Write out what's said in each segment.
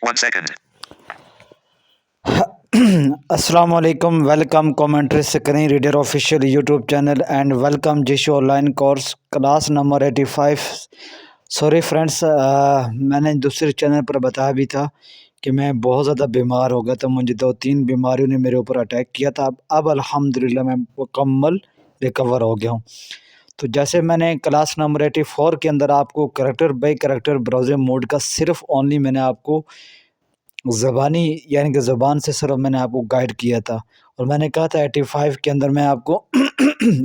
1 second. अस्सलाम वालेकुम, welcome commentary screen reader official YouTube channel and welcome जिशो online course class number 85। Sorry friends, मैंने दूसरे channel पर बताया भी था कि मैं बहुत ज़्यादा बीमार हो गया था। मुझे 2-3 बीमारियों ने मेरे ऊपर अटैक किया था। अब अल्हम्दुलिल्लाह मैं मुकम्मल रिकवर हो गया हूँ। तो जैसे मैंने क्लास नंबर 84 के अंदर आपको character by character browser mode का सिर्फ ओनली मैंने आपको ज़बानी यानी कि ज़बान से सिर्फ मैंने आपको गाइड किया था। और मैंने कहा था 85 के अंदर मैं आपको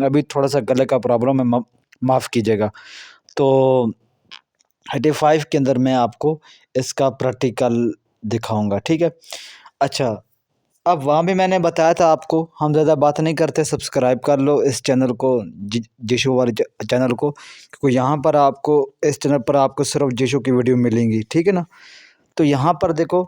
अभी थोड़ा-सा गले का प्रॉब्लम है, माफ़ कीजिएगा। तो 85 के अंदर मैं आपको इसका प्रैक्टिकल दिखाऊँगा, ठीक है? अच्छा, अब वहाँ भी मैंने बताया था आपको, हम ज़्यादा बात नहीं करते, सब्सक्राइब कर लो इस चैनल को, जिशो वाले चैनल को, क्योंकि यहाँ पर आपको इस चैनल पर आपको सिर्फ जिशो की वीडियो मिलेंगी, ठीक है ना? तो यहाँ पर देखो,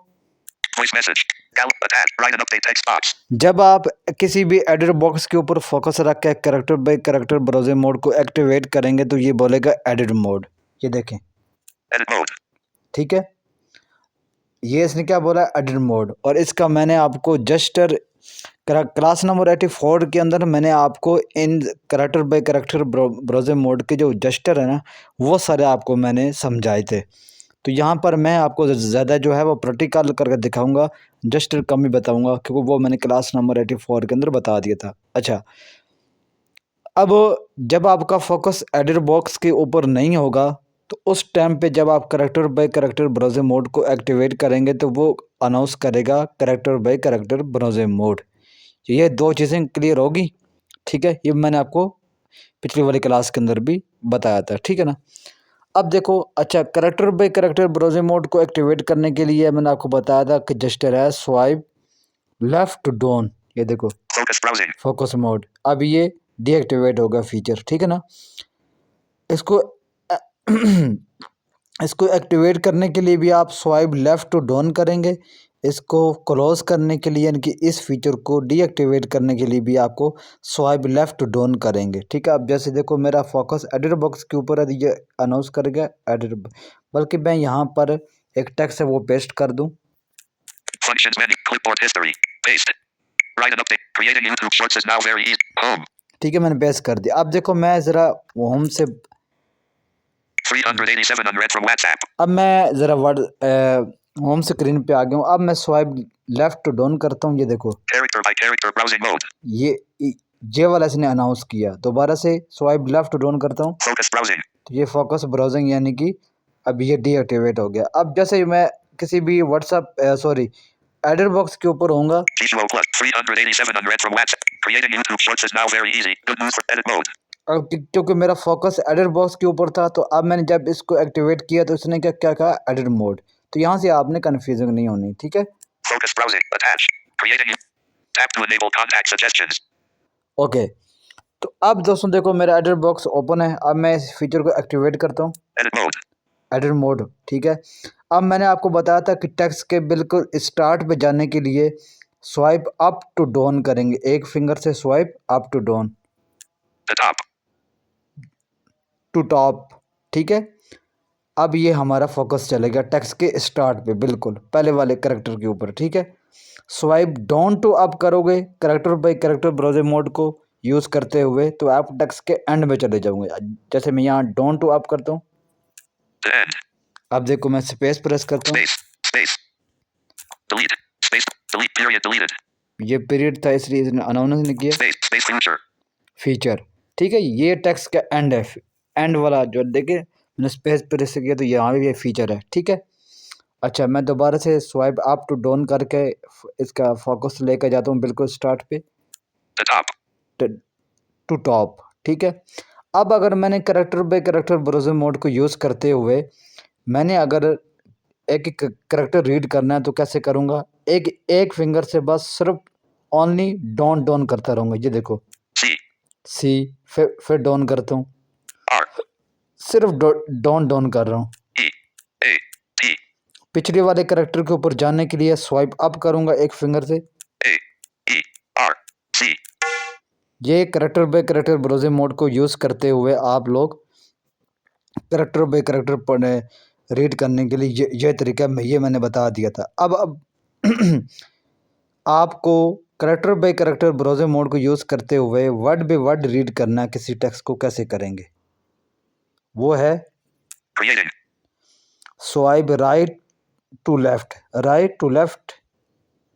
Voice message. Attach. Write an update text box. जब आप किसी भी एडिट बॉक्स के ऊपर फोकस रख के character by character browser mode को एक्टिवेट करेंगे तो ये बोलेगा एडिट मोड। ये देखें, Edit mode. ठीक है? ये इसने क्या बोला, एडिट मोड। और इसका मैंने आपको जस्टर क्लास नंबर 84 के अंदर मैंने आपको इन character by character browser mode के जो जस्टर है ना, वो सारे आपको मैंने समझाए थे। तो यहाँ पर मैं आपको ज़्यादा जो है वो प्रैक्टिकल करके दिखाऊंगा, जस्टर कम ही बताऊंगा, क्योंकि वो मैंने क्लास नंबर 84 के अंदर बता दिया था। अच्छा, अब जब आपका फोकस एडिट बॉक्स के ऊपर नहीं होगा तो उस टाइम पे जब आप character by character browser mode को एक्टिवेट करेंगे तो वो अनाउंस करेगा character by character browser mode. ये दो चीज़ें क्लियर होगी, ठीक है? ये मैंने आपको पिछली वाली क्लास के अंदर भी बताया था, ठीक है ना? अब देखो, अच्छा, character by character browser mode को एक्टिवेट करने के लिए मैंने आपको बताया था कि जस्टर है स्वाइप लेफ्ट टू डाउन। ये देखो, Focus browsing. फोकस मोड, अब ये डीएक्टिवेट होगा फीचर, ठीक है ना? इसको इसको एक्टिवेट करने के लिए भी आप स्वाइप लेफ़्ट टू डाउन करेंगे। इसको क्लोज़ करने के लिए, यानी कि इस फीचर को डीएक्टिवेट करने के लिए भी आपको स्वाइप लेफ़्ट टू डाउन करेंगे, ठीक है? अब जैसे देखो, मेरा फोकस एडिट बॉक्स के ऊपर है तो ये अनाउंस करेगा एडिट, बल्कि मैं यहाँ पर एक टेक्स्ट है वो पेस्ट कर दूँ। Functions menu. Clipboard history. Paste. Write an update. Creating YouTube Shorts is now very easy. Home. ठीक है, मैंने पेस्ट कर दिया। अब देखो, मैं ज़रा होम से 387 unread from WhatsApp. अब मैं ज़रा होम स्क्रीन पे आ गया हूँ। अब मैं स्वाइप लेफ़्ट टू डाउन करता हूँ। ये देखो, Character by character browsing mode. ये वाला इसने अनाउंस किया। दोबारा से स्वाइप लेफ़्ट टू डाउन करता हूँ Focus browsing. तो ये फोकस ब्राउजिंग यानी कि अब ये डीएक्टिवेट हो गया। अब जैसे मैं किसी भी एडिट बॉक्स के ऊपर होऊंगा, G2O plus 387 unread from WhatsApp. Creating YouTube Shorts is now very easy. Good news for edit mode. अब क्योंकि मेरा फोकस एडिट बॉक्स के ऊपर था तो अब मैंने जब इसको एक्टिवेट किया तो इसने क्या क्या कहा, एडिट मोड। तो यहाँ से आपने कन्फ्यूजन नहीं होनी, ठीक है? Focus browsing. Attach. Creating. Tap to enable contact suggestions. Okay, तो अब दोस्तों देखो, मेरा एडिट बॉक्स ओपन है। अब मैं इस फीचर को एक्टिवेट करता हूँ, Edit mode. एडिट मोड, ठीक है? अब मैंने आपको बताया था कि टेक्स्ट के बिल्कुल स्टार्ट पे जाने के लिए स्वाइप अप टू डाउन करेंगे, एक फिंगर से swipe up to down The top. To top, ठीक है? अब ये हमारा फोकस चलेगा टेक्स्ट के स्टार्ट पे, बिल्कुल पहले वाले करैक्टर के ऊपर, ठीक है? स्वाइप डाउन टू अप करोगे character by character browser mode को यूज़ करते हुए तो आप टेक्स्ट के एंड में चले जाओगे। जैसे मैं यहाँ डाउन टू अप करता हूँ, The end. अब देखो मैं स्पेस प्रेस करता हूँ, Space. Space. Delete. Space. Delete period deleted. ये पीरियड था इसलिए इसने अनाउंस नहीं किया। Space. Space future. फीचर, ठीक है? ये टेक्स्ट का एंड है, एंड वाला जो देखिए मैंने स्पेस प्रेस किया तो यहाँ भी ये फीचर है, ठीक है? अच्छा, मैं दोबारा से स्वाइप अप टू डाउन करके इसका फोकस लेकर जाता हूँ बिल्कुल स्टार्ट पे The top. टू टॉप, ठीक है? अब अगर मैंने character by character browser mode को यूज़ करते हुए मैंने अगर एक एक करैक्टर रीड करना है तो कैसे करूँगा? एक फिंगर से बस सिर्फ ओनली डाउन डाउन करता रहूँगा। ये देखो, C. सी, फिर डाउन करता हूँ, R. सिर्फ डाउन डाउन कर रहा हूँ। E. A. T. पिछले वाले करैक्टर के ऊपर जाने के लिए स्वाइप अप करूँगा एक फिंगर से। A. E. R. C. ये character by character browser mode को यूज़ करते हुए आप लोग करैक्टर बाय करैक्टर रीड करने के लिए ये तरीका ये मैंने बता दिया था। अब आपको character by character browser mode को यूज़ करते हुए वर्ड बाय वर्ड रीड करना है किसी टेक्स्ट को, कैसे करेंगे? वो है Creating. Swipe right to left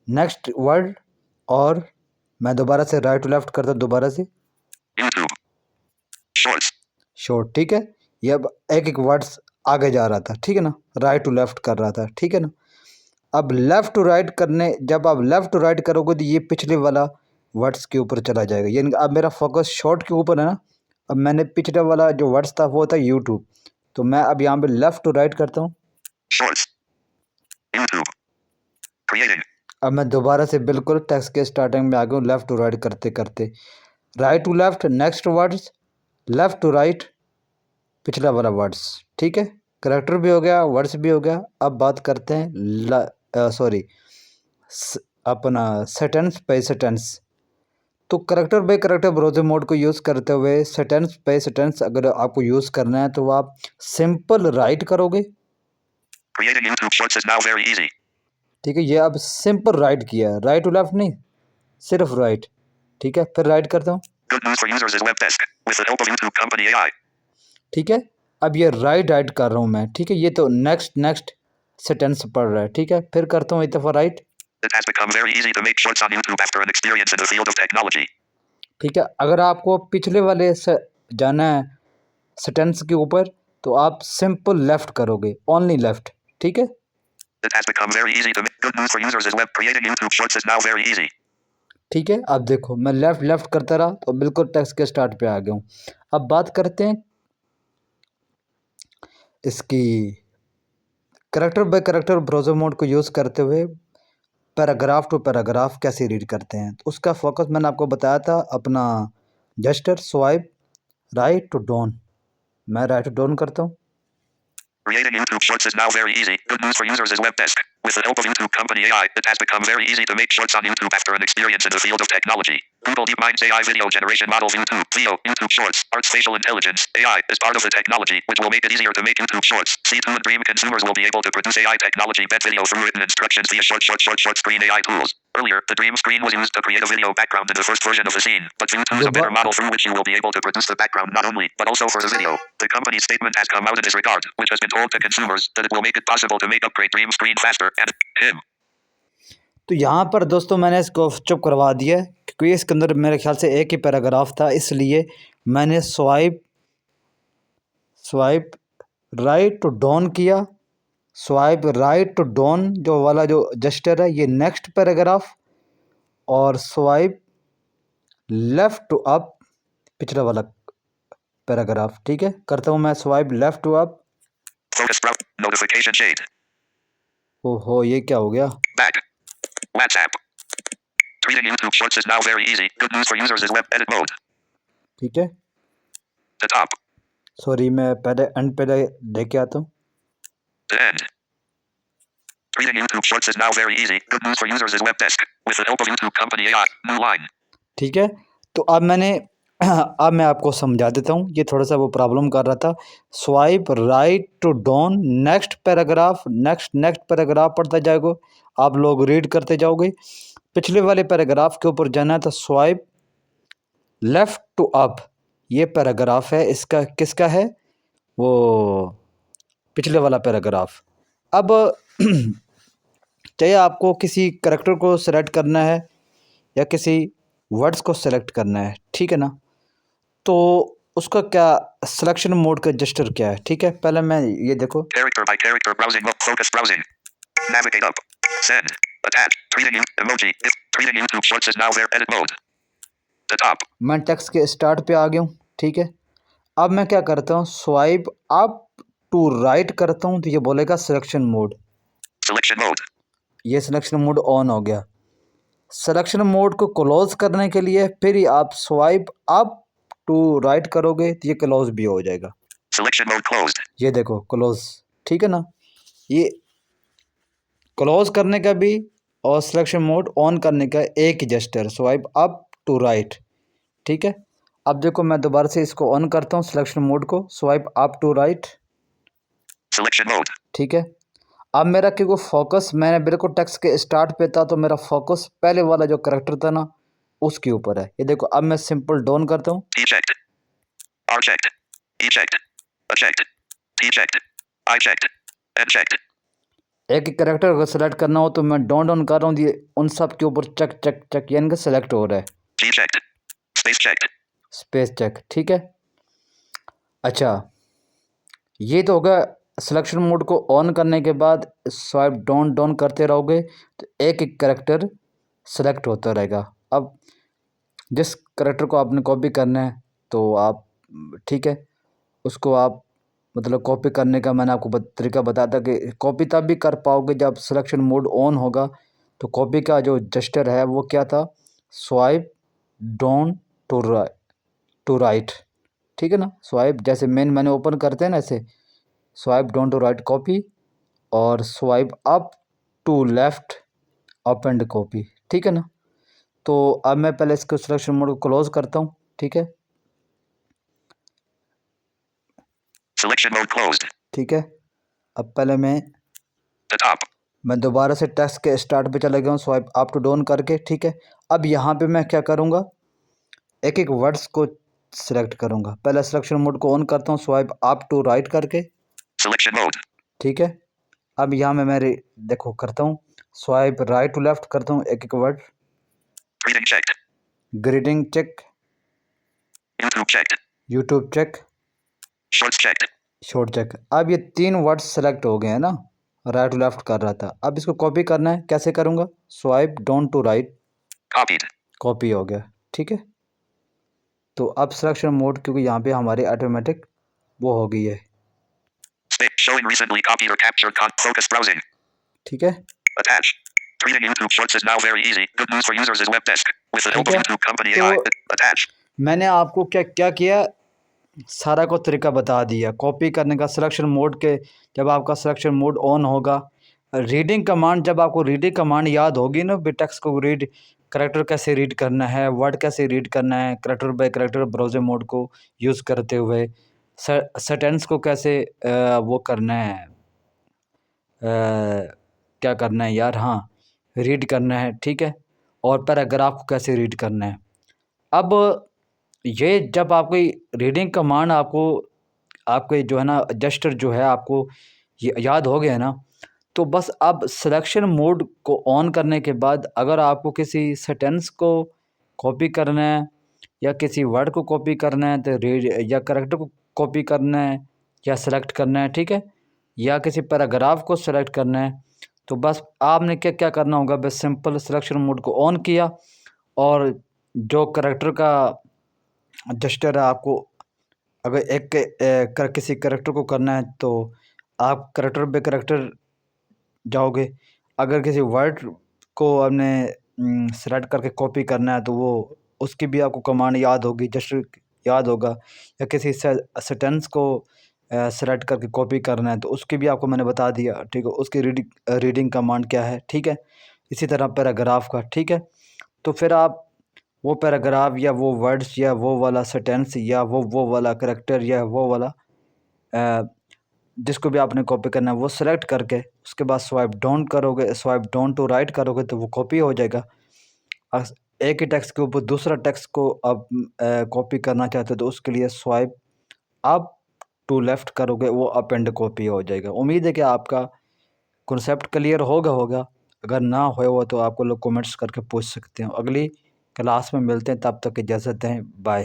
next word, और मैं दोबारा से राइट टू लेफ्ट करता हूँ, दोबारा से YouTube. Shorts. शॉर्ट, ठीक है। ये अब एक एक वर्ड्स आगे जा रहा था, ठीक है ना, राइट टू लेफ्ट कर रहा था, ठीक है ना। अब लेफ़्ट टू राइट करने, जब आप लेफ़्ट टू राइट करोगे तो ये पिछले वाला वर्ड्स के ऊपर चला जाएगा, यानी अब मेरा फोकस शॉर्ट के ऊपर है ना। अब मैंने पिछले वाला जो वर्ड्स था वो था यूट्यूब, तो मैं अब यहाँ पे लेफ़्ट टू राइट करता हूँ। Shorts. YouTube. Creating. अब मैं दोबारा से बिल्कुल टेक्स्ट के स्टार्टिंग में आ गया हूँ, लेफ़्ट टू राइट करते करते, right to left next words, left to right पिछला वाला वर्ड्स, ठीक है। करेक्टर भी हो गया, वर्ड्स भी हो गया। अब बात करते हैं अपना सेंटेंस बाय सेंटेंस। तो character by character browser mode को यूज़ करते हुए सेंटेंस बाय सेंटेंस अगर आपको यूज़ करना है तो आप सिंपल राइट करोगे, Creating YouTube Shorts is now very easy. ठीक है। ये अब सिंपल राइट किया है, राइट टू लेफ्ट नहीं, सिर्फ राइट, ठीक है। फिर राइट करता हूँ, Good news for users is Webdesk. With the help of YouTube Company AI. ठीक है। अब ये राइट कर रहा हूँ मैं, ठीक है। ये तो नेक्स्ट सेंटेंस पढ़ रहा है, ठीक है। फिर करता हूँ एक दफ़ा right, It has become very easy to make shorts on YouTube after an experience in the field of technology. ठीक है। अगर आपको पिछले वाले से जाना है सेंटेंस के ऊपर तो आप सिंपल लेफ्ट करोगे, ओनली लेफ्ट, ठीक है। It has become very easy to make good news for users is web creating YouTube Shorts is now very easy. ठीक है। अब देखो मैं लेफ्ट करता रहा तो बिल्कुल टेक्स्ट के स्टार्ट पे आ गया हूँ। अब बात करते हैं इसकी character by character browser mode को यूज़ करते हुए पैराग्राफ टू पैराग्राफ कैसे रीड करते हैं। तो उसका फोकस मैंने आपको बताया था, अपना gesture swipe right to down, मैं राइट टू डाउन करता हूँ। Creating YouTube Shorts is now very easy. Good news for users is Webdesk. With the help of YouTube Company AI, it has become very easy to make shorts on YouTube after an experience in the field of technology. Google DeepMind's AI video generation model YouTube Shorts, Artificial Intelligence, AI, is part of the technology, which will make it easier to make YouTube Shorts. C2 and Dream consumers will be able to produce AI technology-based video through written instructions via short screen AI tools. Earlier, the Dream screen was used to create a video background in the first version of the scene, but YouTube is a better model through which you will be able to produce the background not only, but also for the video. The company's statement has come out in this regard, which has been told to consumers that it will make it possible to make upgrade Dream screen faster and him. तो यहाँ पर दोस्तों मैंने इसको चुप करवा दिया क्योंकि इसके अंदर मेरे ख्याल से एक ही पैराग्राफ था, इसलिए मैंने स्वाइप राइट टू डाउन किया। स्वाइप राइट टू डाउन जो वाला जो जेस्चर है ये नेक्स्ट पैराग्राफ, और स्वाइप लेफ़्ट टू अप पिछला वाला पैराग्राफ, ठीक है। करता हूँ मैं swipe left to up. Focus sprout. Notification shade. ओहो, ये क्या हो गया? Back. WhatsApp. Tweeting YouTube Shorts is now very easy. Good news for users is web edit mode. ठीक है, The top. सॉरी मैं पहले एंड पे लेके आता हूँ। The end. Tweeting YouTube Shorts is now very easy. Good news for users is Webdesk. With the help of YouTube Company AI. New line. ठीक है, तो अब मैं आपको समझा देता हूँ, ये थोड़ा सा वो प्रॉब्लम कर रहा था। Swipe right to down next paragraph पढ़ता जाएगा, आप लोग रीड करते जाओगे। पिछले वाले पैराग्राफ के ऊपर जाना है तो स्वाइप लेफ़्ट टू अप, ये पैराग्राफ है, इसका किसका है? वो पिछले वाला पैराग्राफ। अब चाहे आपको किसी करैक्टर को सेलेक्ट करना है या किसी वर्ड्स को सेलेक्ट करना है, ठीक है ना, तो उसका क्या सिलेक्शन मोड का जेस्चर क्या है, ठीक है। पहले मैं ये देखो, Character by character browsing up. Focus browsing. Navigate up. Send. Attach. Tweeting you. Emoji. If tweeting YouTube Shorts is now there. Edit mode. The top. मैं टेक्स्ट के स्टार्ट पे आ गया हूँ, ठीक है। अब मैं क्या करता हूँ, स्वाइप अप टू राइट करता हूँ तो ये बोलेगा सिलेक्शन मोड। Selection mode. ये सिलेक्शन मोड ऑन हो गया। सिलेक्शन मोड को क्लोज करने के लिए फिर ही आप स्वाइप अप टू राइट करोगे तो ये क्लोज भी हो जाएगा। Selection mode closed. ये देखो क्लोज, ठीक है ना। ये क्लोज करने का भी और सिलेक्शन मोड ऑन करने का एक ही gesture, swipe up to right, ठीक है। अब देखो मैं दोबारा से इसको ऑन करता हूँ सिलेक्शन मोड को, swipe up to right, Selection mode. ठीक है। अब मेरा क्योंकि फोकस मैंने बिल्कुल टेक्स्ट के स्टार्ट पे था तो मेरा फोकस पहले वाला जो करैक्टर था ना उसके ऊपर है। ये देखो अब मैं सिंपल डाउन करता हूँ। E checked. R checked. E checked. A checked. T checked. I checked. N checked. एक एक करैक्टर अगर सेलेक्ट करना हो तो मैं डाउन कर रहा हूँ, ये उन सब के ऊपर चेक चेक चेक यानी कि सेलेक्ट हो रहा है। G checked. Space checked. Space check, ठीक है। अच्छा, ये तो होगा सिलेक्शन मोड को ऑन करने के बाद स्वाइप डाउन करते रहोगे तो एक एक करैक्टर सेलेक्ट होता रहेगा। अब जिस करैक्टर को आपने कॉपी करना है तो आप ठीक है उसको आप मतलब कॉपी करने का मैंने आपको तरीका बताया था कि कॉपी तब भी कर पाओगे जब सिलेक्शन मोड ऑन होगा। तो कॉपी का जो जेस्चर है वो क्या था, स्वाइप डाउन टू राइट, ठीक है ना। स्वाइप जैसे मेन मैंने ओपन करते हैं ना ऐसे, swipe down to right copy और swipe up to left up and copy, ठीक है ना। तो अब मैं पहले इसको सिलेक्शन मोड को क्लोज करता हूँ, ठीक है। Selection mode closed. ठीक है, अब पहले The top. मैं दोबारा से टेक्स्ट के स्टार्ट पे चला गया हूँ स्वाइप अप टू डाउन करके, ठीक है। अब यहाँ पे मैं क्या करूँगा, एक एक वर्ड्स को सिलेक्ट करूँगा। पहले सिलेक्शन मोड को ऑन करता हूँ स्वाइप अप टू राइट करके, Selection mode. ठीक है। अब यहाँ में मैं देखो करता हूँ स्वाइप राइट टू लेफ्ट करता हूँ एक एक word. Greeting checked. Greeting check, YouTube checked. YouTube check, Shorts checked. Short check. अब ये 3 वर्ड्स सेलेक्ट हो गए हैं ना, राइट टू लेफ्ट कर रहा था। अब इसको कॉपी करना है, कैसे करूँगा, swipe down to right, Copied. Copy हो गया, ठीक है। तो अब सिलेक्शन मोड क्योंकि यहाँ पे हमारी ऑटोमेटिक वो हो गई है, Space showing recently copied or captured focus browsing. ठीक है। Attach. Tweeting YouTube Shorts is now very easy. Good news for users is web desk. With the help of ठीक है, YouTube company तो AI. Attach. मैंने आपको क्या क्या किया, सारा को तरीका बता दिया कॉपी करने का। सिलेक्शन मोड के जब आपका सिलेक्शन मोड ऑन होगा, रीडिंग कमांड, जब आपको रीडिंग कमांड याद होगी ना, टेक्स्ट को रीड, करैक्टर कैसे रीड करना है, वर्ड कैसे रीड करना है, character by character browser mode को यूज़ करते हुए, सेंटेंस को कैसे वो करना है, क्या करना है यार, हाँ रीड करना है, ठीक है। और पैराग्राफ को कैसे रीड करना है। अब ये जब आपकी रीडिंग कमांड आपको आपके जो है ना जेस्चर जो है आपको याद हो गया ना, तो बस अब सिलेक्शन मोड को ऑन करने के बाद अगर आपको किसी सेंटेंस को कॉपी करना है या किसी वर्ड को कॉपी करना है तो रीड, या करैक्टर को कॉपी करना है या सेलेक्ट करना है, ठीक है, या किसी पैराग्राफ को सेलेक्ट करना है, तो बस आपने क्या क्या करना होगा, बस सिंपल सिलेक्शन मोड को ऑन किया और जो करैक्टर का जेस्चर है आपको अगर किसी करैक्टर को करना है तो आप करैक्टर बाय करैक्टर जाओगे। अगर किसी वर्ड को आपने सेलेक्ट करके कॉपी करना है तो वो उसकी भी आपको कमांड याद होगी, जेस्चर याद होगा। या किसी सेंटेंस को सेलेक्ट करके कॉपी करना है तो उसकी भी आपको मैंने बता दिया, ठीक है, उसकी रीडिंग कमांड क्या है, ठीक है। इसी तरह पैराग्राफ का, ठीक है। तो फिर आप वो पैराग्राफ या वो वर्ड्स या वो वाला सेंटेंस या वो वाला करैक्टर या वो वाला जिसको भी आपने कॉपी करना है वो सेलेक्ट करके उसके बाद स्वाइप डाउन करोगे, स्वाइप डाउन टू राइट करोगे तो वो कॉपी हो जाएगा। एक ही टेक्स्ट के ऊपर दूसरा टेक्स्ट को आप कॉपी करना चाहते हो तो उसके लिए स्वाइप अप टू लेफ्ट करोगे, वो अप एंड कॉपी हो जाएगा। उम्मीद है कि आपका कॉन्सेप्ट क्लियर होगा। अगर ना हो तो आपको लोग कमेंट्स करके पूछ सकते हो। अगली क्लास में मिलते हैं, तब तक इजाज़त दें, बाय।